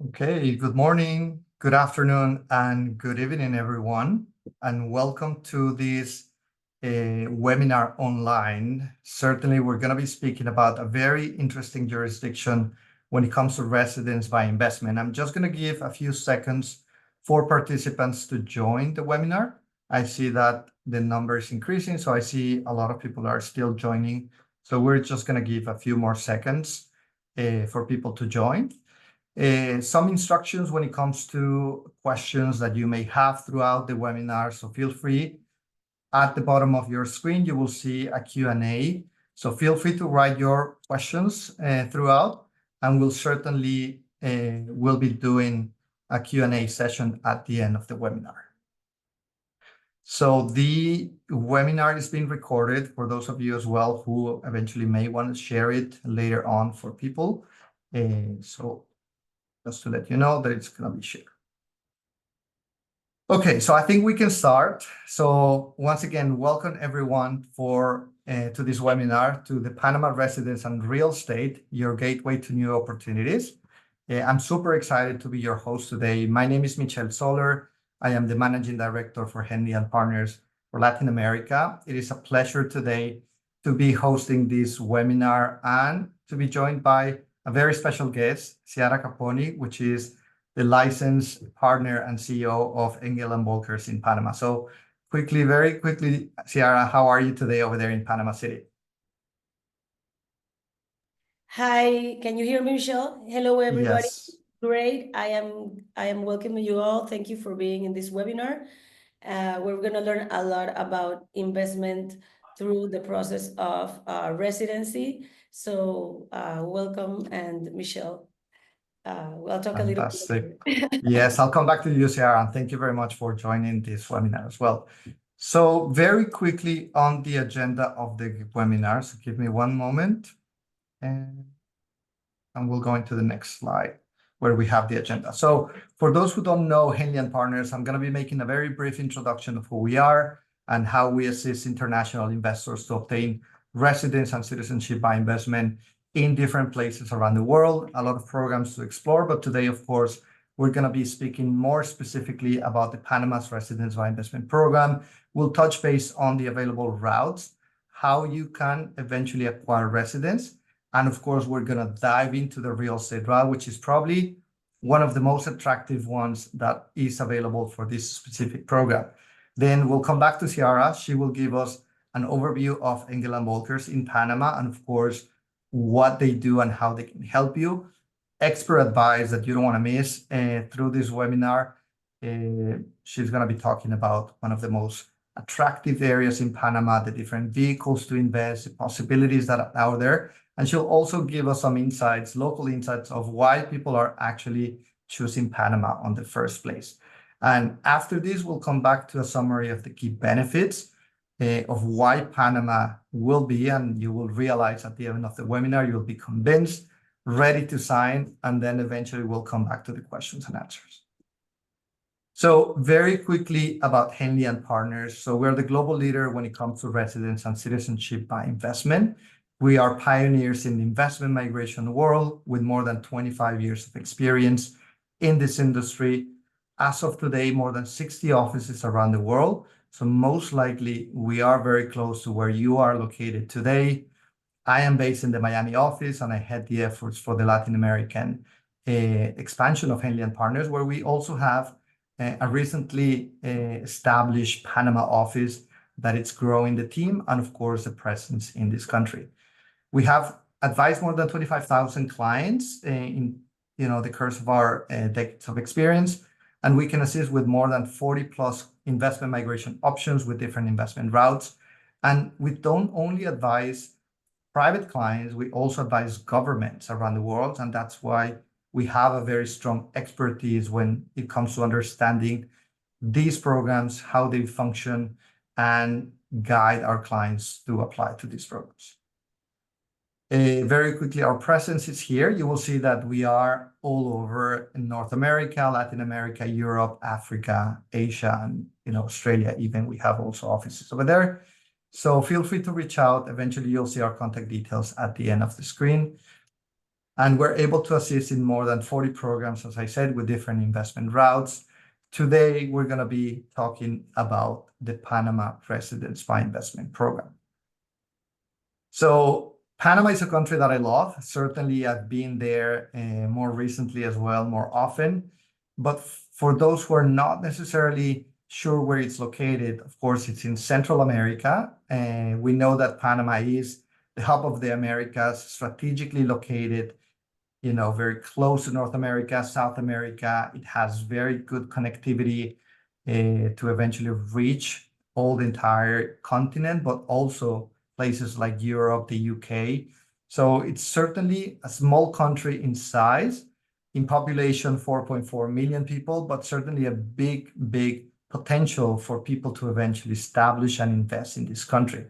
Okay, good morning, good afternoon, and good evening, everyone, and welcome to this webinar online. Certainly, we're going to be speaking about a very interesting jurisdiction when it comes to residence by investment. I'm just going to give a few seconds for participants to join the webinar. I see that the number is increasing, so I see a lot of people are still joining. So we're just going to give a few more seconds for people to join. Some instructions when it comes to questions that you may have throughout the webinar, so feel free. At the bottom of your screen, you will see a Q&A. So feel free to write your questions throughout, and we'll certainly will be doing a Q&A session at the end of the webinar. So the webinar is being recorded for those of you as well who eventually may want to share it later on for people. So just to let you know that it's going to be shared. Okay, so I think we can start. So once again, welcome everyone to this webinar, to the Panama Residence and Real Estate, your gateway to new opportunities. I'm super excited to be your host today. My name is Michel Soler. I am the Managing Director for Henley and Partners for Latin America. It is a pleasure today to be hosting this webinar and to be joined by a very special guest, Ciara Caponi, which is the licensed partner and CEO of Engel and Völkers in Panama. So very quickly, Ciara, how are you today over there in Panama City? Hi, can you hear me, Michelle? Hello, everybody. Yes. Great. I am welcoming you all. Thank you for being in this webinar. We're going to learn a lot about investment through the process of residency. So welcome, and Michelle, we'll talk a little bit. Yes, I'll come back to you, Ciara, and thank you very much for joining this webinar as well. So very quickly on the agenda of the webinar, so give me one moment, and we'll go into the next slide where we have the agenda. So for those who don't know Henley and Partners, I'm going to be making a very brief introduction of who we are and how we assist international investors to obtain residence and citizenship by investment in different places around the world. A lot of programs to explore, but today, of course, we're going to be speaking more specifically about the Panama's Residence by Investment program. We'll touch base on the available routes, how you can eventually acquire residence, and of course, we're going to dive into the real estate route, which is probably one of the most attractive ones that is available for this specific program. Then we'll come back to Ciara. She will give us an overview of Engel and Völkers in Panama, and of course, what they do and how they can help you. Expert advice that you don't want to miss through this webinar. She's going to be talking about one of the most attractive areas in Panama, the different vehicles to invest, the possibilities that are out there. And she'll also give us some insights, local insights of why people are actually choosing Panama on the first place. And after this, we'll come back to a summary of the key benefits of why Panama will be, and you will realize at the end of the webinar, you'll be convinced, ready to sign, and then eventually we'll come back to the questions and answers. So very quickly about Henley and Partners. So we're the global leader when it comes to residence and citizenship by investment. We are pioneers in the investment migration world with more than 25 years of experience in this industry. As of today, more than 60 offices around the world. So most likely we are very close to where you are located today. I am based in the Miami office, and I head the efforts for the Latin American expansion of Henley and Partners, where we also have a recently established Panama office that it's growing the team and of course the presence in this country. We have advised more than 25,000 clients in the course of our decades of experience, and we can assist with more than 40 plus investment migration options with different investment routes. And we don't only advise private clients, we also advise governments around the world, and that's why we have a very strong expertise when it comes to understanding these programs, how they function, and guide our clients to apply to these programs. Very quickly, our presence is here. You will see that we are all over in North America, Latin America, Europe, Africa, Asia, and Australia even. We have also offices over there. So feel free to reach out. Eventually, you'll see our contact details at the end of the screen. And we're able to assist in more than 40 programs, as I said, with different investment routes. Today, we're going to be talking about the Panama Residency-by-investment program. So Panama is a country that I love. Certainly, I've been there more recently as well, more often. But for those who are not necessarily sure where it's located, of course, it's in Central America. And we know that Panama is the hub of the Americas, strategically located, very close to North America, South America. It has very good connectivity to eventually reach all the entire continent, but also places like Europe, the UK. So it's certainly a small country in size, in population, 4.4 million people, but certainly a big, big potential for people to eventually establish and invest in this country.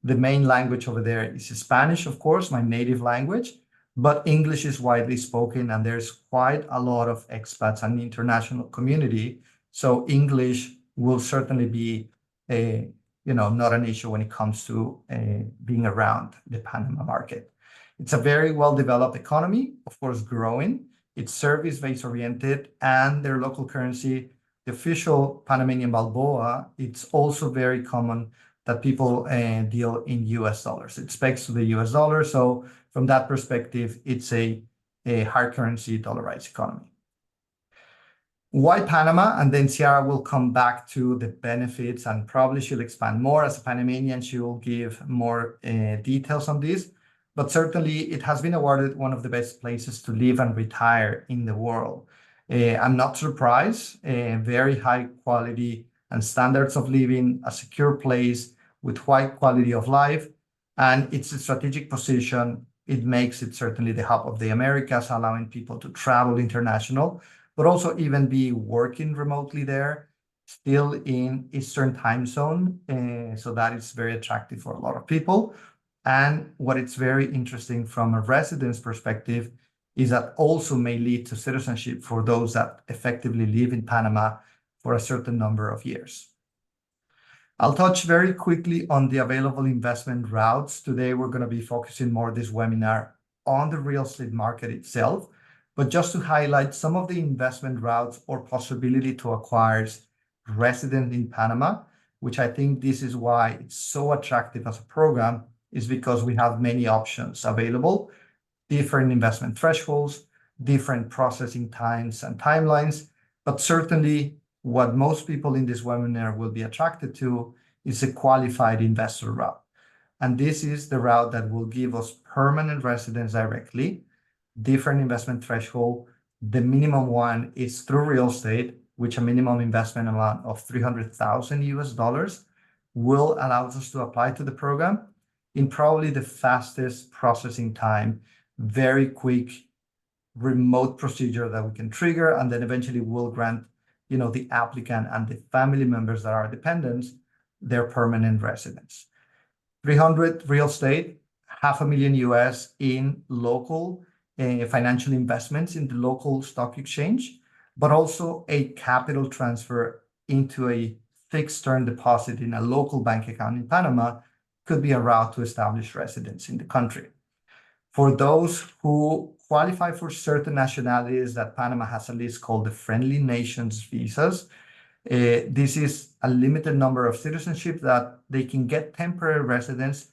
The main language over there is Spanish, of course, my native language, but English is widely spoken, and there's quite a lot of expats and international community. So English will certainly be not an issue when it comes to being around the Panama market. It's a very well-developed economy, of course, growing. It's service-based oriented, and their local currency, the official Panamanian balboa, it's also very common that people deal in US dollars. It specs to the US dollar. So from that perspective, it's a hard currency dollarized economy. Why Panama? And then Ciara will come back to the benefits, and probably she'll expand more. As a Panamanian, she will give more details on this. But certainly, it has been awarded one of the best places to live and retire in the world. I'm not surprised. Very high quality and standards of living, a secure place with high quality of life, and it's a strategic position. It makes it certainly the hub of the Americas, allowing people to travel international, but also even be working remotely there, still in Eastern time zone. So that is very attractive for a lot of people. And what it's very interesting from a residence perspective is that also may lead to citizenship for those that effectively live in Panama for a certain number of years. I'll touch very quickly on the available investment routes. Today, we're going to be focusing more this webinar on the real estate market itself, but just to highlight some of the investment routes or possibility to acquire resident in Panama, which I think this is why it's so attractive as a program, is because we have many options available, different investment thresholds, different processing times and timelines, but certainly what most people in this webinar will be attracted to is a qualified investor route. And this is the route that will give us permanent residence directly, different investment threshold. The minimum one is through real estate, which a minimum investment amount of $300,000 US will allow us to apply to the program in probably the fastest processing time, very quick remote procedure that we can trigger, and then eventually will grant the applicant and the family members that are dependents their permanent residence. 300 real estate, $500,000 US in local financial investments in the local stock exchange, but also a capital transfer into a fixed term deposit in a local bank account in Panama could be a route to establish residence in the country. For those who qualify for certain nationalities that Panama has a list called the Friendly Nations visas, this is a limited number of citizenship that they can get temporary residence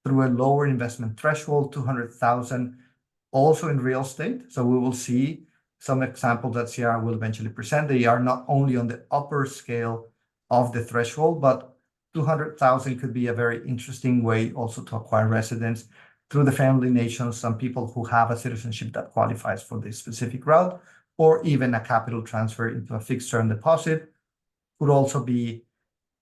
through a lower investment threshold, 200,000, also in real estate. So we will see some examples that Ciara will eventually present. They are not only on the upper scale of the threshold, but 200,000 could be a very interesting way also to acquire residence through the Friendly Nations, some people who have a citizenship that qualifies for this specific route, or even a capital transfer into a fixed term deposit could also be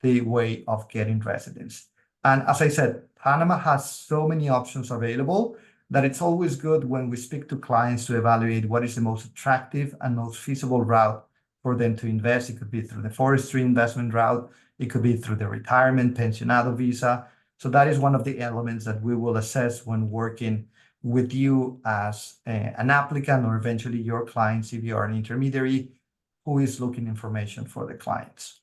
the way of getting residence. And as I said, Panama has so many options available that it's always good when we speak to clients to evaluate what is the most attractive and most feasible route for them to invest. It could be through the forestry investment route. It could be through the retirement pensionado visa. So that is one of the elements that we will assess when working with you as an applicant, or eventually your clients if you are an intermediary who is looking information for the clients.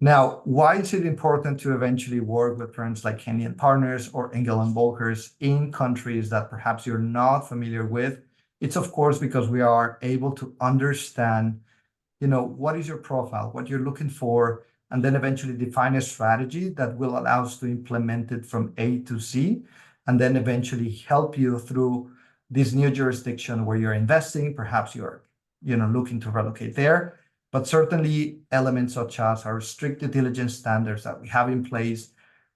Now, why is it important to eventually work with firms like Henley and Partners or Engel and Völkers in countries that perhaps you're not familiar with? It's of course because we are able to understand, what is your profile, what you're looking for, and then eventually define a strategy that will allow us to implement it from A to Z, and then eventually help you through this new jurisdiction where you're investing. Perhaps you're, looking to relocate there. But certainly elements such as our strict due diligence standards that we have in place,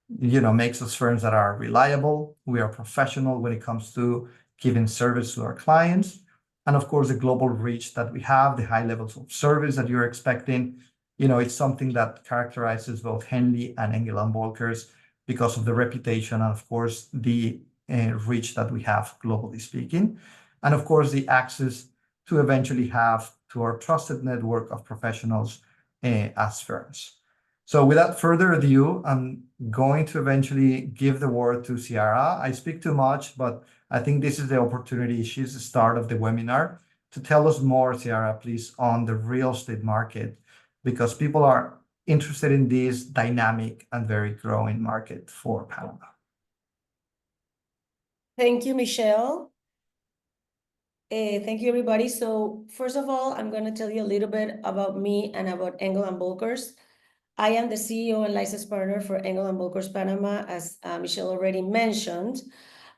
makes us firms that are reliable. We are professional when it comes to giving service to our clients. And of course, the global reach that we have, the high levels of service that you're expecting, it's something that characterizes both Henley and Engel and Völkers because of the reputation and of course the reach that we have globally speaking. And of course, the access to eventually have to our trusted network of professionals as firms. So without further ado, I'm going to eventually give the word to Ciara. I speak too much, but I think this is the opportunity. She's the start of the webinar to tell us more, Ciara, please, on the real estate market, because people are interested in this dynamic and very growing market for Panama. Thank you, Michelle. Thank you, everybody. So first of all, I'm going to tell you a little bit about me and about Engel and Völkers. I am the CEO and licensed partner for Engel and Völkers Panama, as Michelle already mentioned.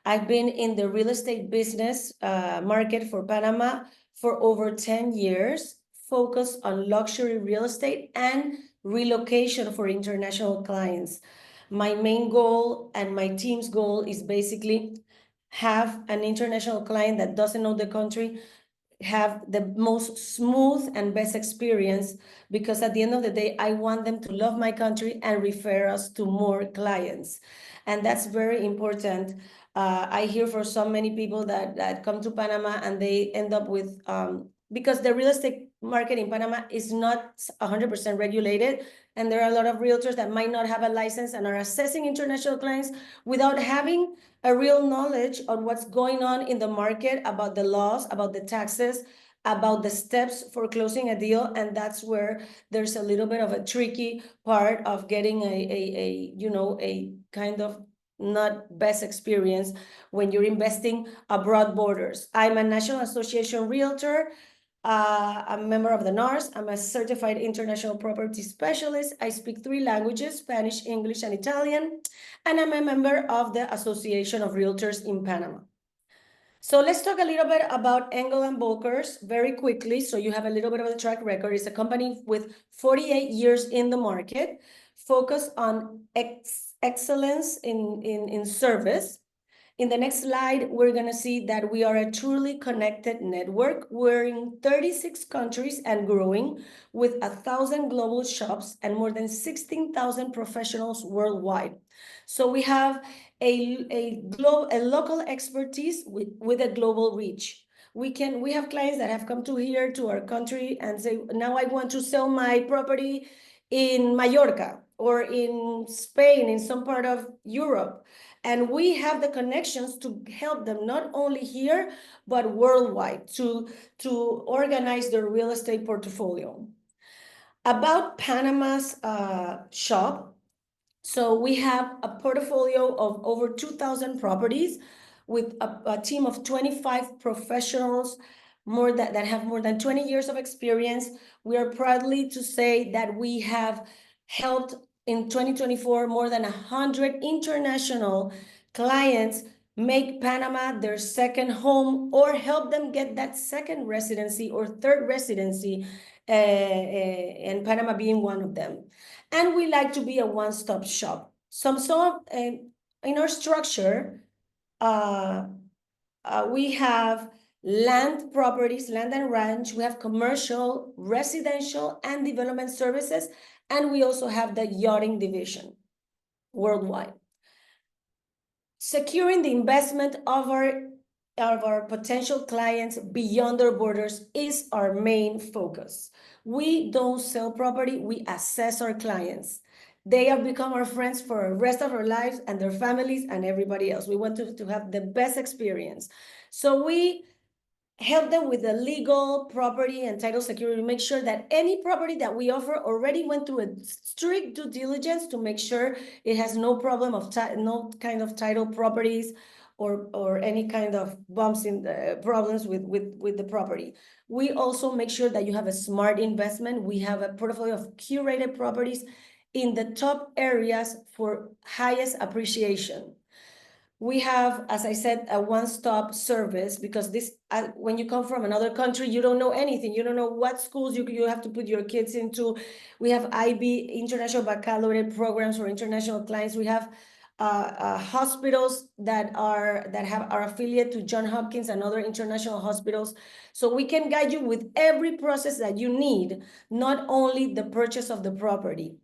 I've been in the real estate business market for Panama for over 10 years, focused on luxury real estate and relocation for international clients. My main goal and my team's goal is basically have an international client that doesn't know the country have the most smooth and best experience, because at the end of the day, I want them to love my country and refer us to more clients. And that's very important. I hear for so many people that come to Panama and they end up with, because the real estate market in Panama is not 100% regulated, and there are a lot of realtors that might not have a license and are assessing international clients without having a real knowledge on what's going on in the market, about the laws, about the taxes, about the steps for closing a deal. And that's where there's a little bit of a tricky part of getting a kind of not best experience when you're investing abroad borders. I'm a National Association Realtor. I'm a member of the NARS. I'm a certified international property specialist. I speak 3 languages, Spanish, English, and Italian. And I'm a member of the Association of Realtors in Panama. So let's talk a little bit about Engel and Völkers very quickly, so you have a little bit of a track record. It's a company with 48 years in the market, focused on excellence in service. In the next slide, we're going to see that we are a truly connected network. We're in 36 countries and growing, with 1,000 global shops and more than 16,000 professionals worldwide. So we have a local expertise with a global reach. We have clients that have come here to our country and say, now I want to sell my property in Mallorca or in Spain, in some part of Europe. And we have the connections to help them not only here, but worldwide to organize their real estate portfolio. About Panama's shop, so we have a portfolio of over 2,000 properties with a team of 25 professionals that have more than 20 years of experience. We are proudly to say that we have helped in 2024 more than 100 international clients make Panama their second home, or help them get that second residency or third residency, and Panama being one of them. And we like to be a one-stop shop. In our structure, we have land properties, land and ranch. We have commercial, residential, and development services. And we also have the yachting division worldwide. Securing the investment of our potential clients beyond their borders is our main focus. We don't sell property, we assess our clients. They have become our friends for the rest of our lives, and their families and everybody else. We want to have the best experience. So we help them with the legal property and title security, make sure that any property that we offer already went through a strict due diligence to make sure it has no problem of no kind of title properties or any kind of bumps in the problems with the property. We also make sure that you have a smart investment. We have a portfolio of curated properties in the top areas for highest appreciation. We have, as I said, a one-stop service, because this, when you come from another country, you don't know anything. You don't know what schools you have to put your kids into. We have IB, International Baccalaureate programs for international clients. We have hospitals that are affiliate to Johns Hopkins and other international hospitals. So we can guide you with every process that you need, not only the purchase of the property.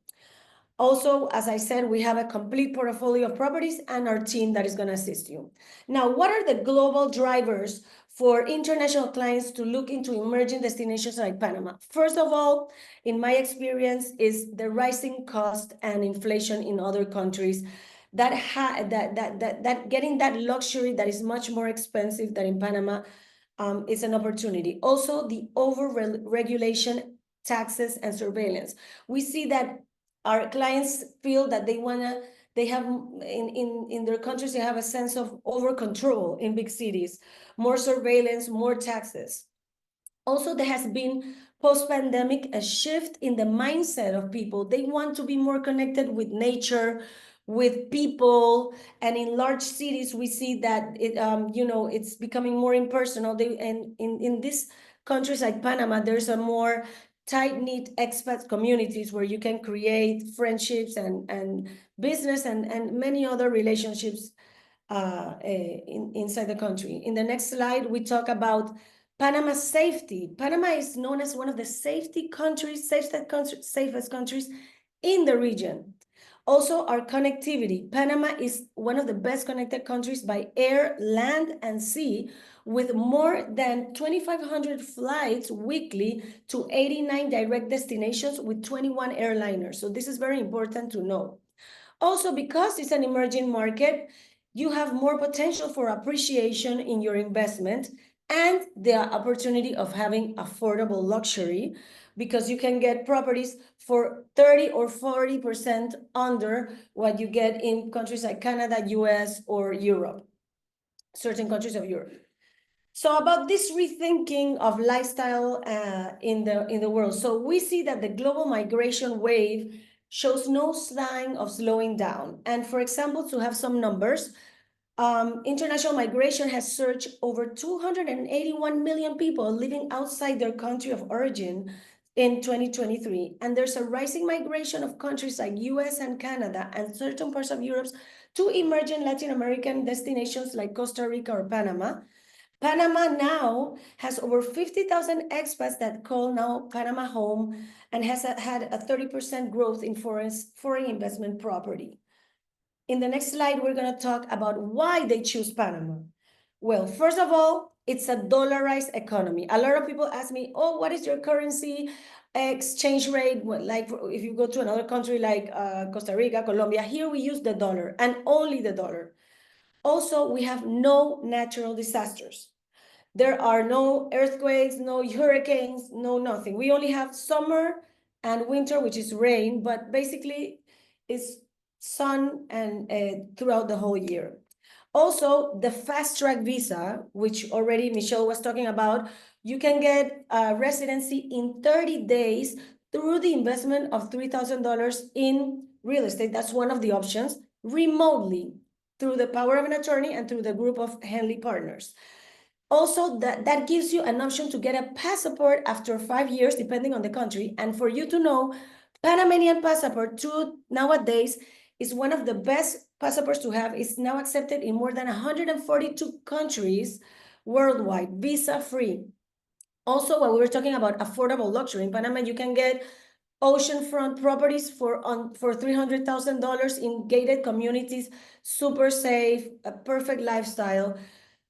Also, as I said, we have a complete portfolio of properties and our team that is going to assist you. Now, what are the global drivers for international clients to look into emerging destinations like Panama? First of all, in my experience, is the rising cost and inflation in other countries that getting that luxury that is much more expensive than in Panama is an opportunity. Also, the over-regulation, taxes, and surveillance. We see that our clients feel that they have in their countries, they have a sense of over control in big cities, more surveillance, more taxes. Also, there has been post-pandemic a shift in the mindset of people. They want to be more connected with nature, with people, and in large cities we see that it's becoming more impersonal. And in these countries like Panama, there's a more tight-knit expat communities where you can create friendships and business and many other relationships inside the country. In the next slide, we talk about Panama's safety. Panama is known as one of the safest countries in the region. Also, our connectivity. Panama is one of the best connected countries by air, land, and sea, with more than 2,500 flights weekly to 89 direct destinations with 21 airliners. So this is very important to know. Also, because it's an emerging market, you have more potential for appreciation in your investment and the opportunity of having affordable luxury, because you can get properties for 30 or 40% under what you get in countries like Canada, US, or Europe, certain countries of Europe. So about this rethinking of lifestyle in the world. So we see that the global migration wave shows no sign of slowing down. And for example, to have some numbers, international migration has surged over 281 million people living outside their country of origin in 2023. And there's a rising migration of countries like US and Canada and certain parts of Europe to emerging Latin American destinations like Costa Rica or Panama. Panama now has over 50,000 expats that call now Panama home, and has had a 30% growth in foreign investment property. In the next slide, we're going to talk about why they choose Panama. Well, first of all, it's a dollarized economy. A lot of people ask me, oh, what is your currency exchange rate? Like if you go to another country like Costa Rica, Colombia, here we use the dollar and only the dollar. Also, we have no natural disasters. There are no earthquakes, no hurricanes, no nothing. We only have summer and winter, which is rain, but basically it's sun and throughout the whole year. Also, the fast track visa, which already Michelle was talking about, you can get a residency in 30 days through the investment of $3,000 in real estate. That's one of the options, remotely, through the power of an attorney and through the group of Henley partners. Also, that gives you an option to get a passport after 5 years, depending on the country. And for you to know, Panamanian passport nowadays is one of the best passports to have. It's now accepted in more than 142 countries worldwide, visa-free. Also, when we were talking about affordable luxury, in Panama, you can get oceanfront properties for $300,000 in gated communities, super safe, a perfect lifestyle.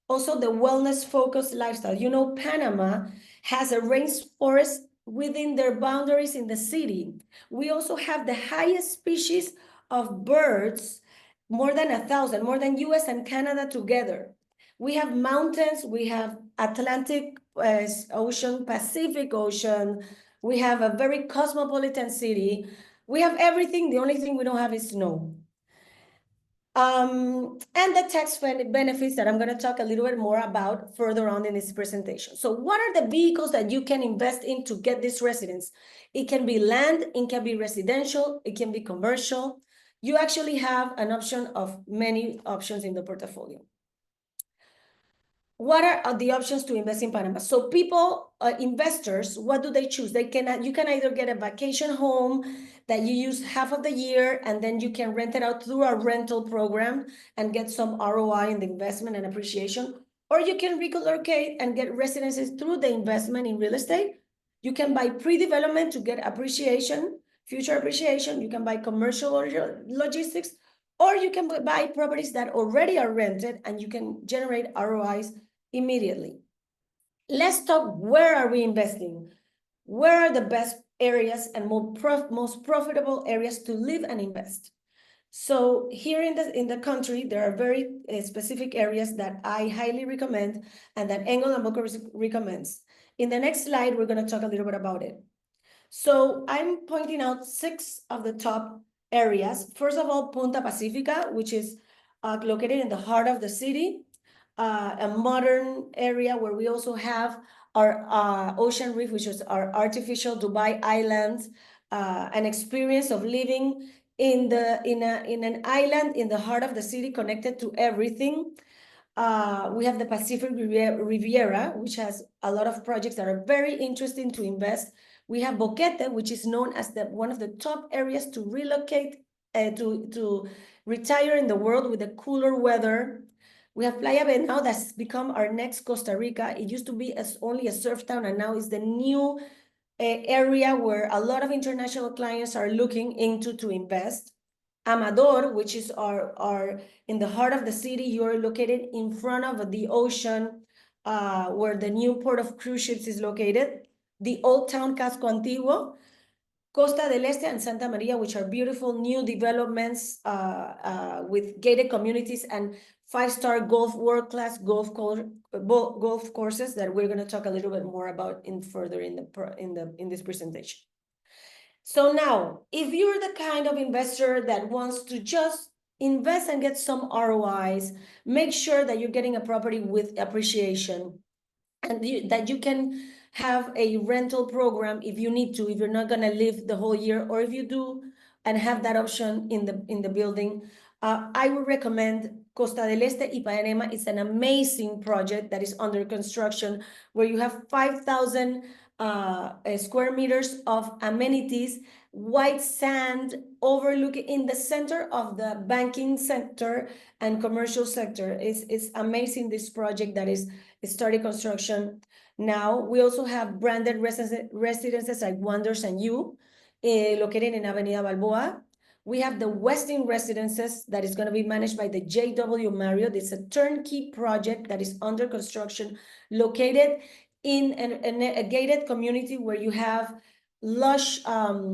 Also, the wellness-focused lifestyle. You know, Panama has a rainforest within their boundaries in the city. We also have the highest species of birds, more than 1,000, more than US and Canada together. We have mountains, we have Atlantic Ocean, Pacific Ocean. We have a very cosmopolitan city. We have everything. The only thing we don't have is snow. And the tax benefits that I'm going to talk a little bit more about further on in this presentation. So what are the vehicles that you can invest in to get this residence? It can be land, it can be residential, it can be commercial. You actually have an option of many options in the portfolio. What are the options to invest in Panama? So people, investors, what do they choose? You can either get a vacation home that you use half of the year, and then you can rent it out through a rental program and get some ROI in the investment and appreciation. Or you can relocate and get residences through the investment in real estate. You can buy pre-development to get appreciation, future appreciation. You can buy commercial or logistics, or you can buy properties that already are rented and you can generate ROIs immediately. Let's talk, where are we investing? Where are the best areas and most profitable areas to live and invest? So here in the country, there are very specific areas that I highly recommend and that Engel and Völkers recommends. In the next slide, we're going to talk a little bit about it. So I'm pointing out 6 of the top areas. First of all, Punta Pacifica, which is located in the heart of the city. A modern area where we also have our ocean reef, which is our artificial Dubai island, an experience of living in an island in the heart of the city, connected to everything. We have the Pacific Riviera, which has a lot of projects that are very interesting to invest. We have Boquete, which is known as one of the top areas to relocate, to retire in the world with the cooler weather. We have Playa Venao, that's become our next Costa Rica. It used to be only a surf town, and now is the new area where a lot of international clients are looking into to invest. Amador, which is our in the heart of the city. You're located in front of the ocean, where the new port of cruise ships is located. The Old Town Casco Antiguo, Costa del Este and Santa Maria, which are beautiful new developments with gated communities and 5-star world-class golf courses that we're going to talk a little bit more about further in this presentation. So now, if you're the kind of investor that wants to just invest and get some ROIs, make sure that you're getting a property with appreciation, and that you can have a rental program if you need to, if you're not going to live the whole year, or if you do and have that option in the building. I would recommend Costa del Este Ipanema. It's an amazing project that is under construction, where you have 5,000 square meters of amenities, white sand, overlooking in the center of the banking sector and commercial sector. It's amazing, this project that is starting construction now. We also have branded residences like Wonders and You, located in Avenida Balboa. We have the Westin Residences that is going to be managed by the JW Marriott. It's a turnkey project that is under construction, located in a gated community where you have lush, a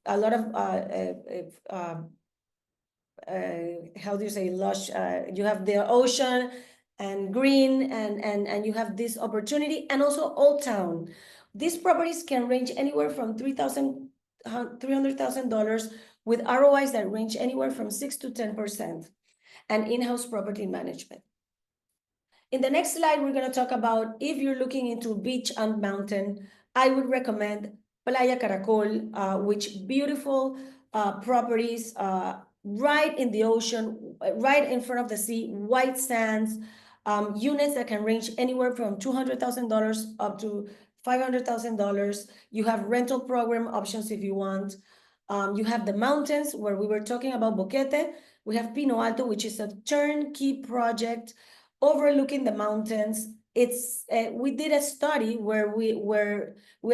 lot of, how do you say lush? You have the ocean and green, and you have this opportunity, and also Old Town. These properties can range anywhere from $300,000 with ROIs that range anywhere from 6 to 10%, and in-house property management. In the next slide, we're going to talk about, if you're looking into beach and mountain, I would recommend Playa Caracol, which beautiful properties right in the ocean, right in front of the sea, white sands, units that can range anywhere from $200,000 up to $500,000. You have rental program options if you want. You have the mountains, where we were talking about Boquete. We have Pino Alto, which is a turnkey project overlooking the mountains. It's we did a study where we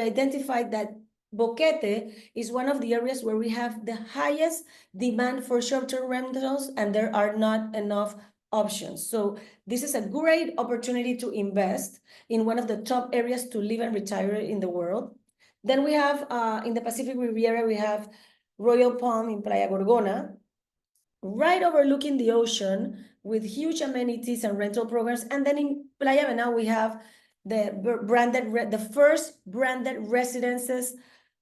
identified that Boquete is one of the areas where we have the highest demand for short-term rentals, and there are not enough options. So this is a great opportunity to invest in one of the top areas to live and retire in the world. Then we have in the Pacific Riviera, we have Royal Palm in Playa Gorgona, right overlooking the ocean, with huge amenities and rental programs. And then in Playa Venal, we have the first branded residences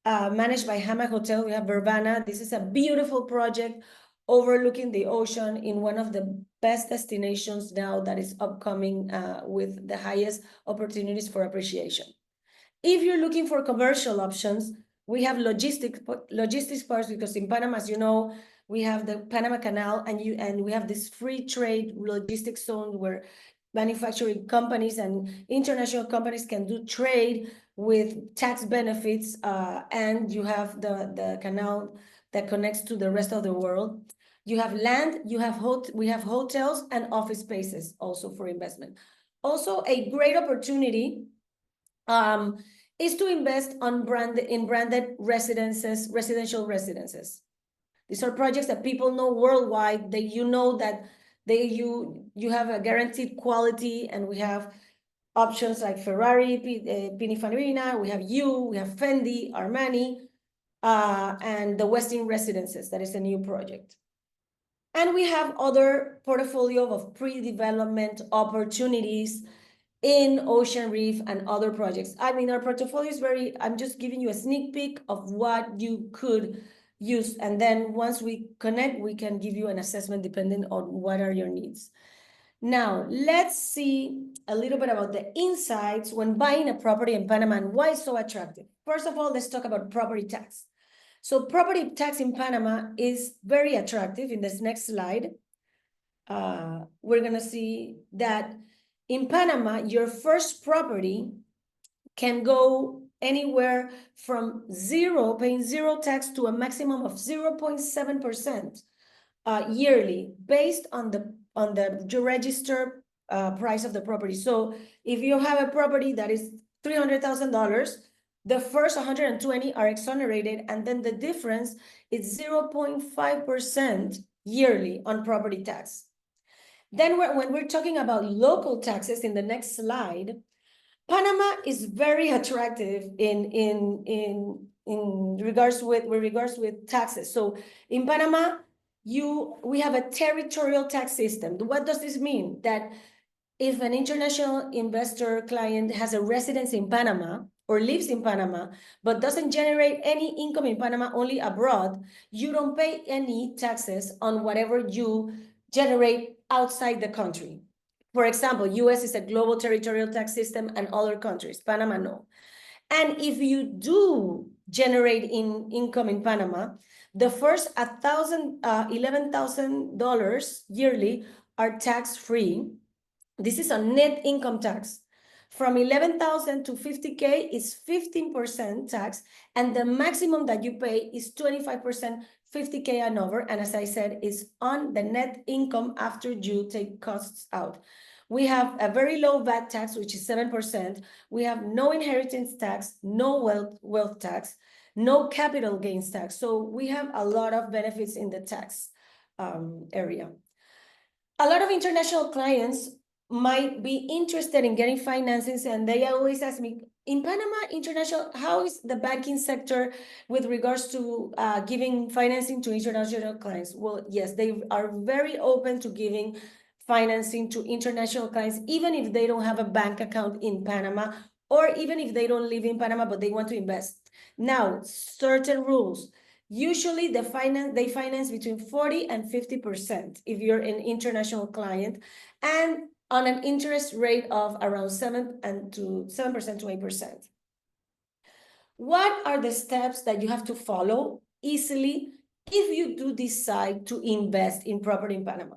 managed by Hammock Hotel. We have Verbana. This is a beautiful project overlooking the ocean in one of the best destinations now that is upcoming with the highest opportunities for appreciation. If you're looking for commercial options, we have logistics parks, because in Panama, as you know, we have the Panama Canal, and we have this free trade logistics zone where manufacturing companies and international companies can do trade with tax benefits, and you have the canal that connects to the rest of the world. You have land, we have hotels and office spaces also for investment. Also, a great opportunity is to invest in branded residential residences. These are projects that people know worldwide. You know that you have a guaranteed quality, and we have options like Ferrari, Pininfarina, we have we have Fendi, Armani, and the Westin Residences. That is a new project. And we have other portfolio of pre-development opportunities in Ocean Reef and other projects. I mean, our portfolio is I'm just giving you a sneak peek of what you could use. And then once we connect, we can give you an assessment depending on what are your needs. Now, let's see a little bit about the insights when buying a property in Panama and why it's so attractive. First of all, let's talk about property tax. So property tax in Panama is very attractive. In this next slide, we're gonna see that in Panama, your first property can go anywhere from paying zero tax to a maximum of 0.7% yearly, based on the registered price of the property. So if you have a property that is $300,000, the first 120 are exonerated, and then the difference is 0.5% yearly on property tax. Then when we're talking about local taxes in the next slide, Panama is very attractive in regards with taxes. So in Panama, we have a territorial tax system. What does this mean? That if an international investor client has a residence in Panama or lives in Panama, but doesn't generate any income in Panama, only abroad, you don't pay any taxes on whatever you generate outside the country. For example, US is a global territorial tax system, and other countries, Panama no. And if you do generate income in Panama, the first $11,000 yearly are tax-free. This is a net income tax. From 11,000 to 50K is 15% tax, and the maximum that you pay is 25%, 50K and over. And as I said, is on the net income after you take costs out. We have a very low VAT tax, which is 7%. We have no inheritance tax, no wealth tax, no capital gains tax. So we have a lot of benefits in the tax area. A lot of international clients might be interested in getting financings, and they always ask me, in Panama, how is the banking sector with regards to giving financing to international clients? Well, yes, they are very open to giving financing to international clients, even if they don't have a bank account in Panama, or even if they don't live in Panama, but they want to invest. Now, certain rules. Usually they finance between 40 and 50% if you're an international client, and on an interest rate of around 7% to 8%. What are the steps that you have to follow easily if you do decide to invest in property in Panama?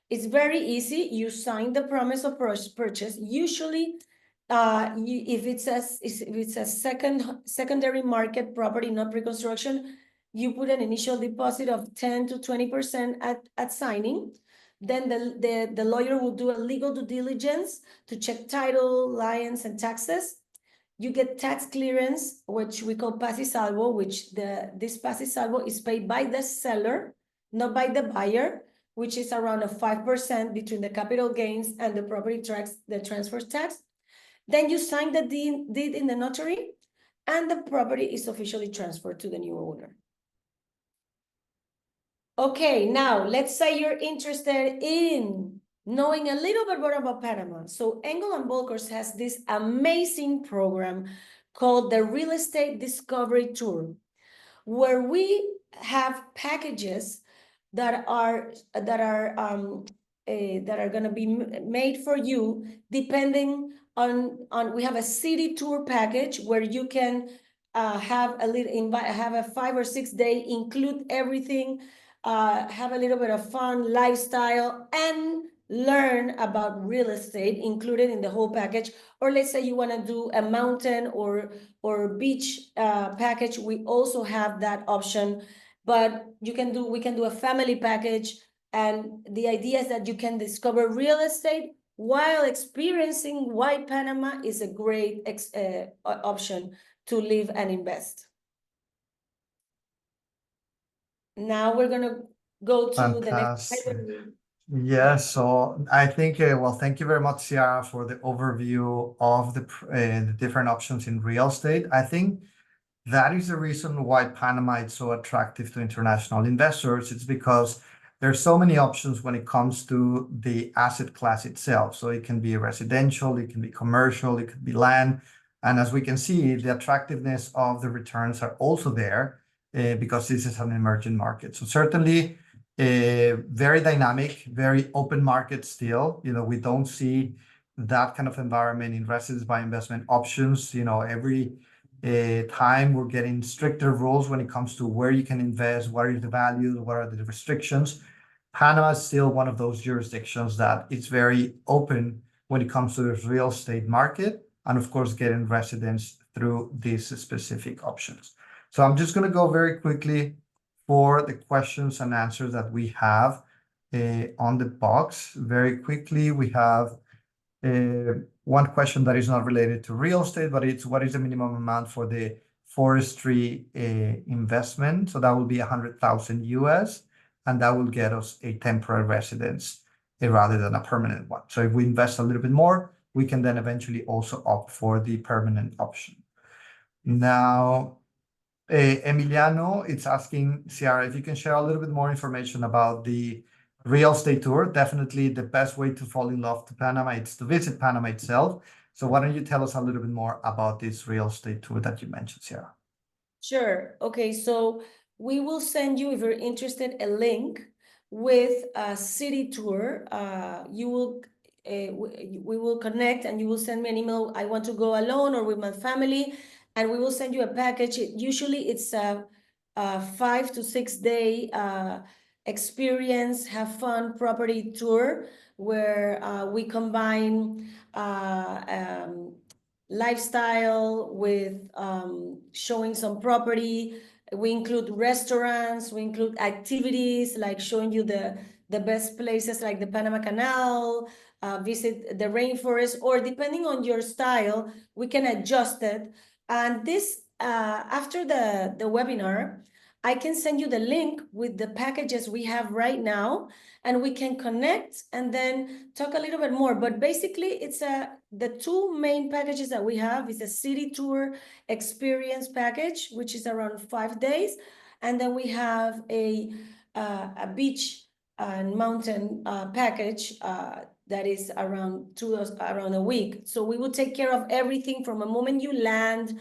It's very easy. You sign the promise of purchase. Usually, if it's a secondary market property, not pre-construction, you put an initial deposit of 10 to 20% at signing. Then the lawyer will do a legal due diligence to check title, liens, and taxes. You get tax clearance, which we call paz y salvo, which this paz y salvo is paid by the seller, not by the buyer, which is around a 5% between the capital gains and the property tax, the transfer tax. Then you sign the deed in the notary, and the property is officially transferred to the new owner. Okay, now let's say you're interested in knowing a little bit more about Panama. So Engel and Völkers has this amazing program called the Real Estate Discovery Tour, where we have packages that are going to be made for you depending on we have a city tour package where you can have a 5 or 6 day, include everything, have a little bit of fun, lifestyle, and learn about real estate included in the whole package. Or let's say you want to do a mountain or beach package, we also have that option. But we can do a family package, and the idea is that you can discover real estate while experiencing why Panama is a great option to live and invest. Now we're gonna go to the next slide. Yeah, so I think, well, thank you very much, Ciara, for the overview of the different options in real estate. I think that is the reason why Panama is so attractive to international investors. It's because there's so many options when it comes to the asset class itself. So it can be residential, it can be commercial, it could be land. And as we can see, the attractiveness of the returns are also there because this is an emerging market. So certainly very dynamic, very open market still. We don't see that kind of environment in residence by investment options. Every time we're getting stricter rules when it comes to where you can invest, what are the values, what are the restrictions. Panama is still one of those jurisdictions that it's very open when it comes to the real estate market, and of course getting residence through these specific options. So I'm just going to go very quickly for the questions and answers that we have on the box. Very quickly, we have one question that is not related to real estate, but it's what is the minimum amount for the forestry investment? So that will be 100,000 US, and that will get us a temporary residence rather than a permanent one. So if we invest a little bit more, we can then eventually also opt for the permanent option. Now, Emiliano, it's asking, Ciara, if you can share a little bit more information about the real estate tour. Definitely the best way to fall in love to Panama is to visit Panama itself. So why don't you tell us a little bit more about this real estate tour that you mentioned, Ciara? Sure. Okay, so we will send you, if you're interested, a link with a city tour. We will connect, and you will send me an email. I want to go alone or with my family, and we will send you a package. Usually it's a 5 to 6 day experience, have fun property tour where we combine lifestyle with showing some property. We include restaurants, we include activities like showing you the best places like the Panama Canal, visit the rainforest, or depending on your style, we can adjust it. And this, after the webinar, I can send you the link with the packages we have right now, and we can connect and then talk a little bit more. But basically, it's the two main packages that we have is a city tour experience package, which is around 5 days. And then we have a beach and mountain package that is around a week. So we will take care of everything from the moment you land.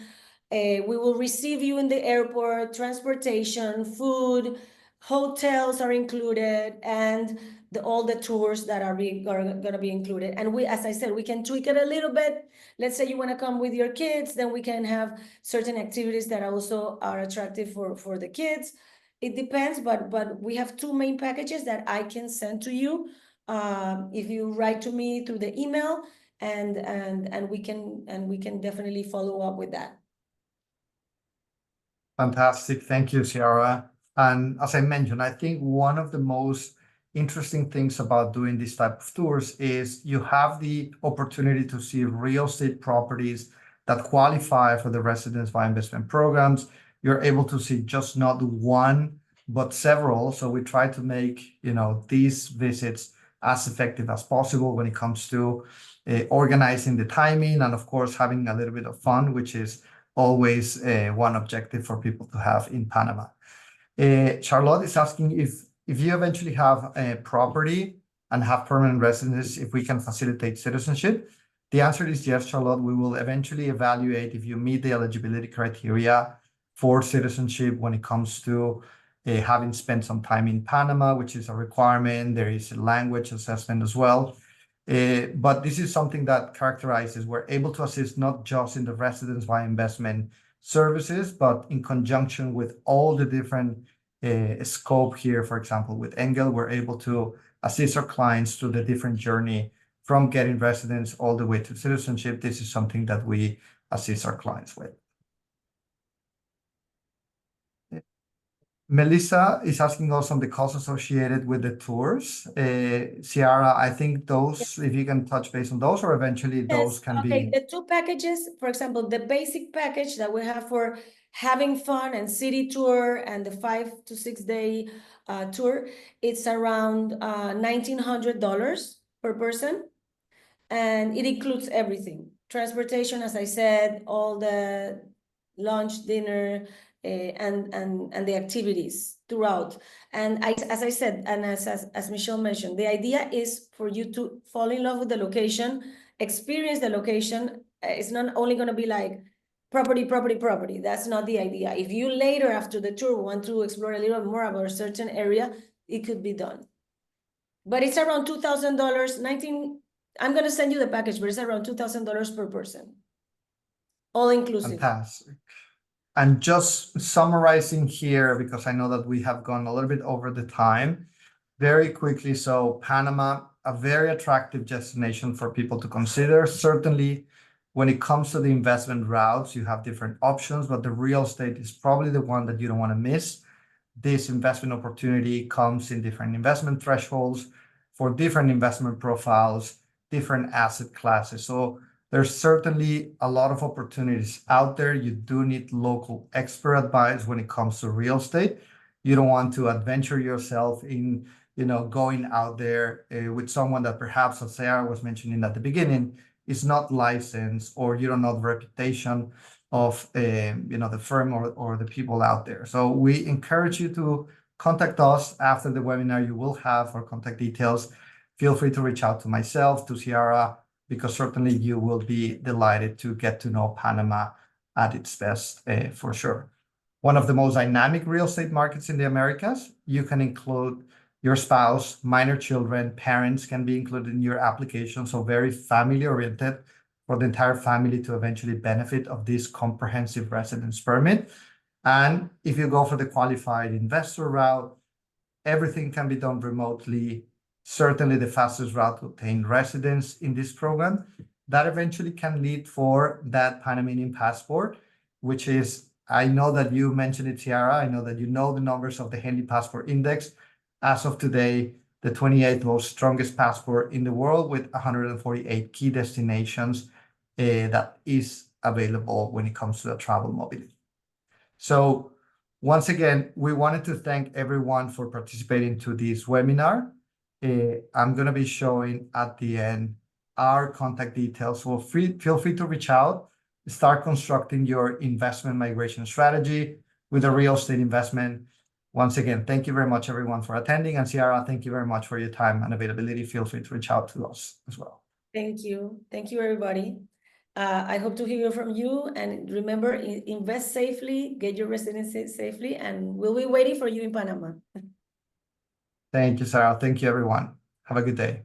We will receive you in the airport, transportation, food, hotels are included, and all the tours that are going to be included. And we, as I said, we can tweak it a little bit. Let's say you want to come with your kids, then we can have certain activities that also are attractive for the kids. It depends, but we have two main packages that I can send to you if you write to me through the email, and we can definitely follow up with that. Fantastic. Thank you, Ciara. And as I mentioned, I think one of the most interesting things about doing this type of tours is you have the opportunity to see real estate properties that qualify for the residence by investment programs. You're able to see just not one, but several. So we try to make, these visits as effective as possible when it comes to organizing the timing and, of course, having a little bit of fun, which is always one objective for people to have in Panama. Charlotte is asking if you eventually have a property and have permanent residence if we can facilitate citizenship? The answer is yes, Charlotte. We will eventually evaluate if you meet the eligibility criteria for citizenship when it comes to having spent some time in Panama, which is a requirement. There is a language assessment as well. But this is something that characterizes we're able to assist not just in the residence by investment services, but in conjunction with all the different scope here. For example, with Engel, we're able to assist our clients through the different journey from getting residence all the way to citizenship. This is something that we assist our clients with. Melissa is asking us on the costs associated with the tours. Ciara, I think those, if you can touch base on those, or eventually those can okay, be. the two packages, for example, the basic package that we have for having fun and city tour and the 5 to 6 day tour, it's around $1,900 per person. And it includes everything. Transportation, as I said, all the lunch, dinner, and the activities throughout. And as I said, and as Michelle mentioned, the idea is for you to fall in love with the location, experience the location. It's not only going to be like property. That's not the idea. If you later after the tour want to explore a little more about a certain area, it could be done. But it's around $2,000, I'm going to send you the package, but it's around $2,000 per person. All inclusive. Fantastic. And just summarizing here, because I know that we have gone a little bit over the time, very quickly. So Panama, a very attractive destination for people to consider. Certainly, when it comes to the investment routes, you have different options, but the real estate is probably the one that you don't want to miss. This investment opportunity comes in different investment thresholds for different investment profiles, different asset classes. So there's certainly a lot of opportunities out there. You do need local expert advice when it comes to real estate. You don't want to adventure yourself in, going out there with someone that perhaps, as Sarah was mentioning at the beginning, is not licensed, or you don't know the reputation of the firm or the people out there. So we encourage you to contact us after the webinar. You will have our contact details. Feel free to reach out to myself, to Ciara, because certainly you will be delighted to get to know Panama at its best, for sure. One of the most dynamic real estate markets in the Americas. You can include your spouse, minor children, parents can be included in your application. So very family oriented for the entire family to eventually benefit of this comprehensive residence permit. And if you go for the qualified investor route, everything can be done remotely. Certainly the fastest route to obtain residence in this program. That eventually can lead for that Panamanian passport, which is, I know that you mentioned it, Ciara. I know that you know the numbers of the Henley Passport Index. As of today, the 28th most strongest passport in the world, with 148 key destinations that is available when it comes to the travel mobility. So once again, we wanted to thank everyone for participating to this webinar. I'm going to be showing at the end our contact details. So feel free to reach out, start constructing your investment migration strategy with a real estate investment. Once again, thank you very much, everyone, for attending. And Ciara, thank you very much for your time and availability. Feel free to reach out to us as well. Thank you. Thank you, everybody. I hope to hear from you. And remember, invest safely, get your residency safely, and we'll be waiting for you in Panama. Thank you, Sarah. Thank you, everyone. Have a good day.